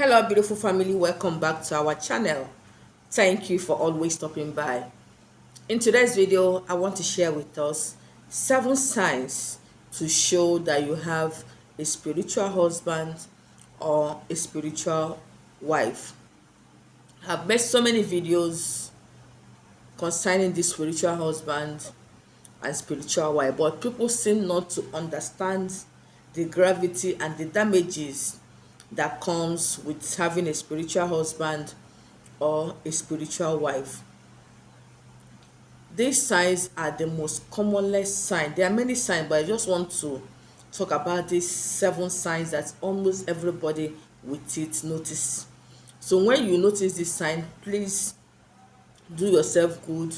Hello, beautiful family. Welcome back to our channel. Thank you for always stopping by. In today's video, I want to share with us 7 signs to show that you have a spiritual husband or a spiritual wife. I've made so many videos concerning this spiritual husband and spiritual wife, but people seem not to understand the gravity and the damages that comes with having a spiritual husband or a spiritual wife. These signs are the most commonest sign. There are many signs, but I just want to talk about these 7 signs that almost everybody with it notice. So when you notice this sign, please do yourself good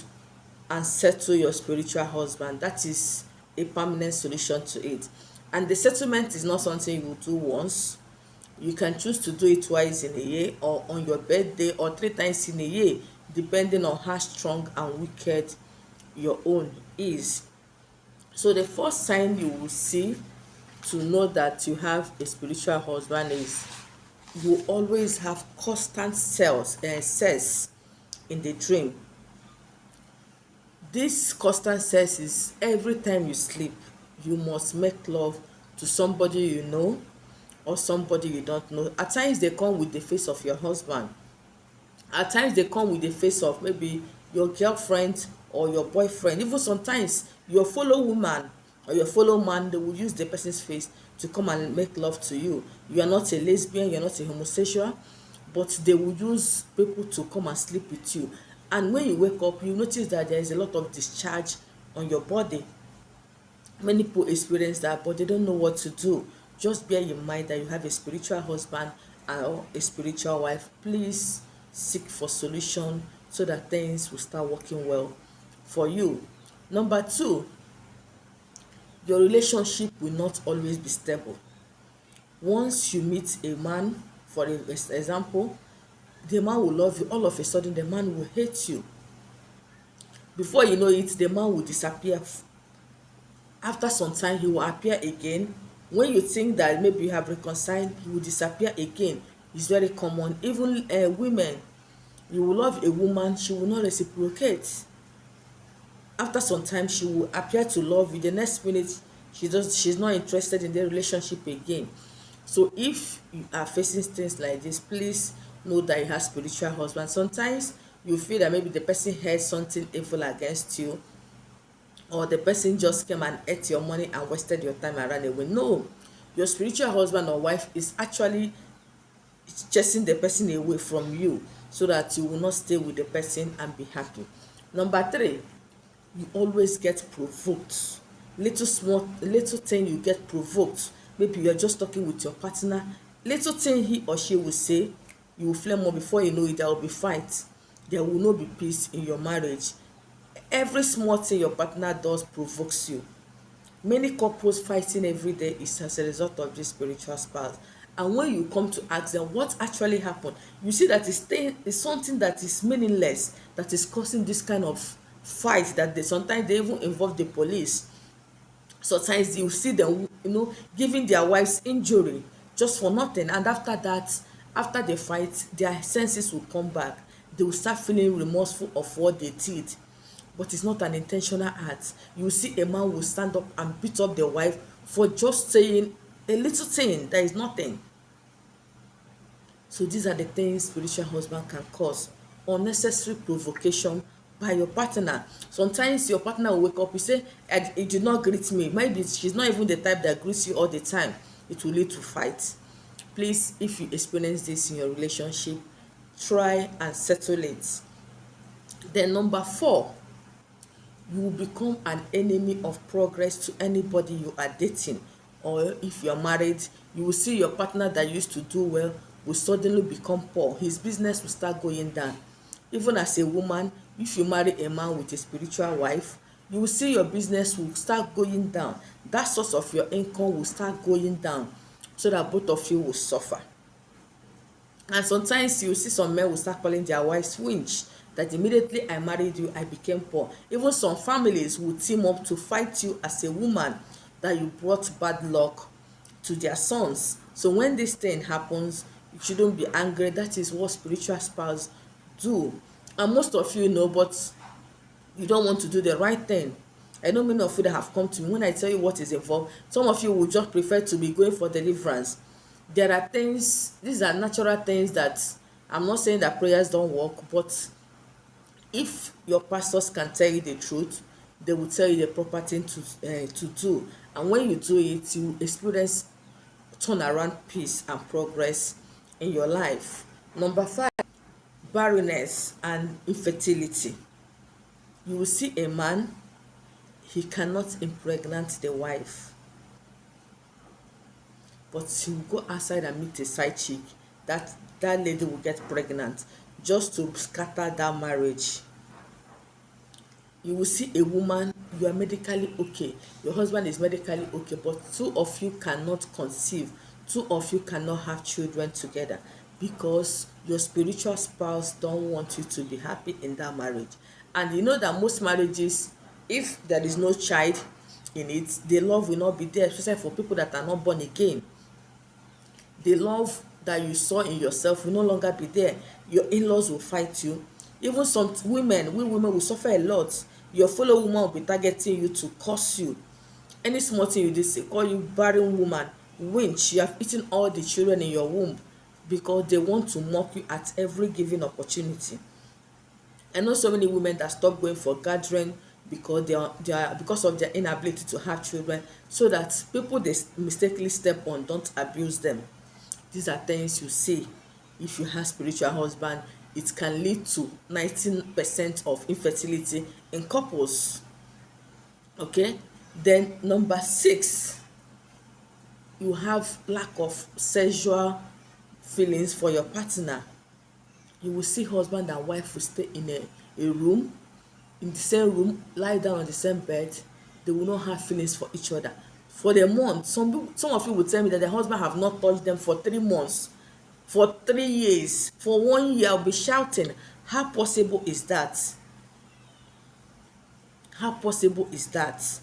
and settle your spiritual husband. That is a permanent solution to it. And the settlement is not something you will do once. You can choose to do it twice in a year, or on your birthday, or 3 times in a year, depending on how strong and wicked your own is. So the first sign you will see to know that you have a spiritual husband is you always have constant sex in the dream. This constant sex is every time you sleep, you must make love to somebody you know or somebody you don't know. At times they come with the face of your husband. At times they come with the face of maybe your girlfriend or your boyfriend. Even sometimes your fellow woman or your fellow man, they will use the person's face to come and make love to you. You are not a lesbian, you're not a homosexual, but they will use people to come and sleep with you. And when you wake up, you notice that there is a lot of discharge on your body. Many people experience that, but they don't know what to do. Just bear in mind that you have a spiritual husband or a spiritual wife. Please seek for solution so that things will start working well for you. Number 2, your relationship will not always be stable. Once you meet a man, for example, the man will love you. All of a sudden, the man will hate you. Before you know it, the man will disappear. After some time, he will appear again. When you think that maybe you have reconciled, he will disappear again. It's very common. Even women, you will love a woman, she will not reciprocate. After some time, she will appear to love you. The next minute, she's not interested in the relationship again. So if you are facing things like this, please know that you have spiritual husband. Sometimes you feel that maybe the person had something evil against you, or the person just came and ate your money and wasted your time and ran away. No, your spiritual husband or wife is actually chasing the person away from you so that you will not stay with the person and be happy. Number 3, you always get provoked. Little thing you get provoked. Maybe you are just talking with your partner, little thing he or she will say, you will flame more. Before you know it, there will be fight. There will not be peace in your marriage. Every small thing your partner does provokes you. Many couples fighting every day is as a result of this spiritual spouse. And when you come to ask them what actually happened, you see that it's something that is meaningless that is causing this kind of fight, that sometimes they even involve the police. Sometimes you see them, giving their wives injury just for nothing. And after that, after the fight, their senses will come back. They will start feeling remorseful of what they did. But it's not an intentional act. You see a man will stand up and beat up the wife for just saying a little thing that is nothing. So these are the things spiritual husband can cause. Unnecessary provocation by your partner. Sometimes your partner will wake up, you say, "He did not greet me." Maybe she's not even the type that greets you all the time. It will lead to fight. Please, if you experience this in your relationship, try and settle it. Then number 4, you will become an enemy of progress to anybody you are dating. Or if you are married, you will see your partner that used to do well will suddenly become poor. His business will start going down. Even as a woman, if you marry a man with a spiritual wife, you will see your business will start going down. That source of your income will start going down, so that both of you will suffer. And sometimes you see some men will start calling their wives winch, that immediately I married you, I became poor. Even some families will team up to fight you as a woman, that you brought bad luck to their sons. So when this thing happens, You shouldn't be angry. That is what spiritual spouse do. And most of you know, but you don't want to do the right thing. I know many of you that have come to me, when I tell you what is involved, some of you will just prefer to be going for deliverance. There are things, these are natural things that, I'm not saying that prayers don't work, but if your pastors can tell you the truth, they will tell you the proper thing to do. And when you do it, you experience turnaround, peace and progress in your life. Number 5, barrenness and infertility. You will see a man, he cannot impregnate the wife, but he will go outside and meet a side chick. That lady will get pregnant just to scatter that marriage. You will see a woman, you are medically okay, your husband is medically okay, but two of you cannot conceive, two of you cannot have children together, because your spiritual spouse don't want you to be happy in that marriage. And you know that most marriages, if there is no child in it, the love will not be there, especially for people that are not born again. The love that you saw in yourself will no longer be there. Your in-laws will fight you. Even some women, we women will suffer a lot. Your fellow woman will be targeting you to curse you. Any small thing you did say, call you barren woman, winch, you have eaten all the children in your womb, because they want to mock you at every given opportunity. I know so many women that stop going for gathering because they are because of their inability to have children, so that people they mistakenly step on don't abuse them. These are things you see. If you have spiritual husband, it can lead to 19% of infertility in couples. Okay, then number 6, you have lack of sexual feelings for your partner. You will see husband and wife will stay in a room, in the same room, lie down on the same bed. They will not have feelings for each other for the month. Some of you will tell me that their husband have not touched them for 3 months, for 3 years, for 1 year. I'll be shouting, how possible is that? How possible is that?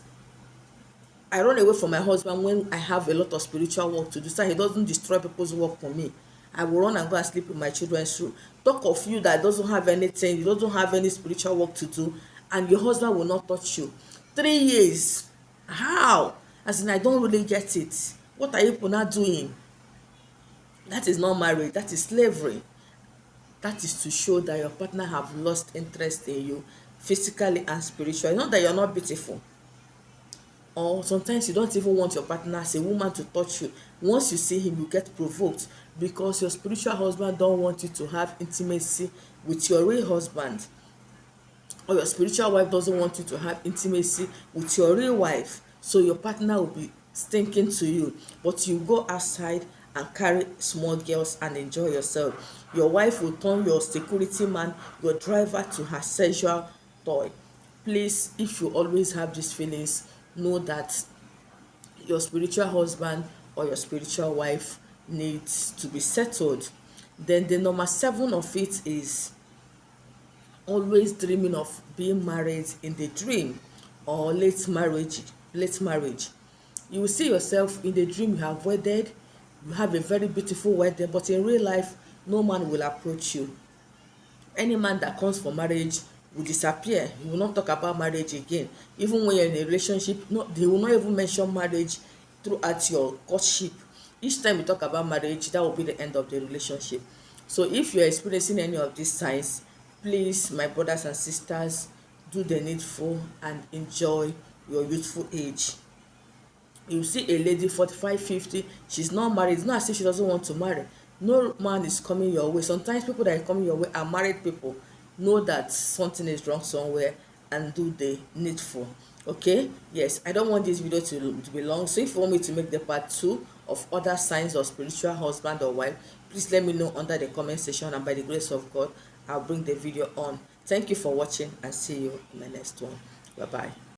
I run away from my husband when I have a lot of spiritual work to do, so he doesn't destroy people's work for me. I will run and go and sleep in my children's room. Talk of you that doesn't have anything, you doesn't have any spiritual work to do, and your husband will not touch you. 3 years. How? As in, I don't really get it. What are you people not doing? That is not marriage, that is slavery. That is to show that your partner have lost interest in you physically and spiritually. Not that you're not beautiful, or sometimes you don't even want your partner as a woman to touch you. Once you see him, you get provoked because your spiritual husband don't want you to have intimacy with your real husband, or your spiritual wife doesn't want you to have intimacy with your real wife. So your partner will be stinking to you, but you go outside and carry small girls and enjoy yourself. Your wife will turn your security man, your driver, to her sexual toy. Please, if you always have these feelings, know that your spiritual husband or your spiritual wife needs to be settled. Then the number 7 of it is always dreaming of being married in the dream, or late marriage. You will see yourself in the dream, you have wedded, you have a very beautiful wedding, but in real life no man will approach you. Any man that comes for marriage will disappear. He will not talk about marriage again. Even when you're in a relationship, no, they will not even mention marriage throughout your courtship. Each time you talk about marriage, that will be the end of the relationship. So if you're experiencing any of these signs, please, my brothers and sisters, do the needful and enjoy your youthful age. You see a lady 45, 50, she's not married. It's not as if she doesn't want to marry. No man is coming your way. Sometimes people that are coming your way are married people. Know that something is wrong somewhere and do the needful. Okay, yes, I don't want this video to be long, so if you want me to make the part 2 of other signs of spiritual husband or wife, please let me know under the comment section, and by the grace of God, I'll bring the video on. Thank you for watching, and see you in the next one. Bye bye.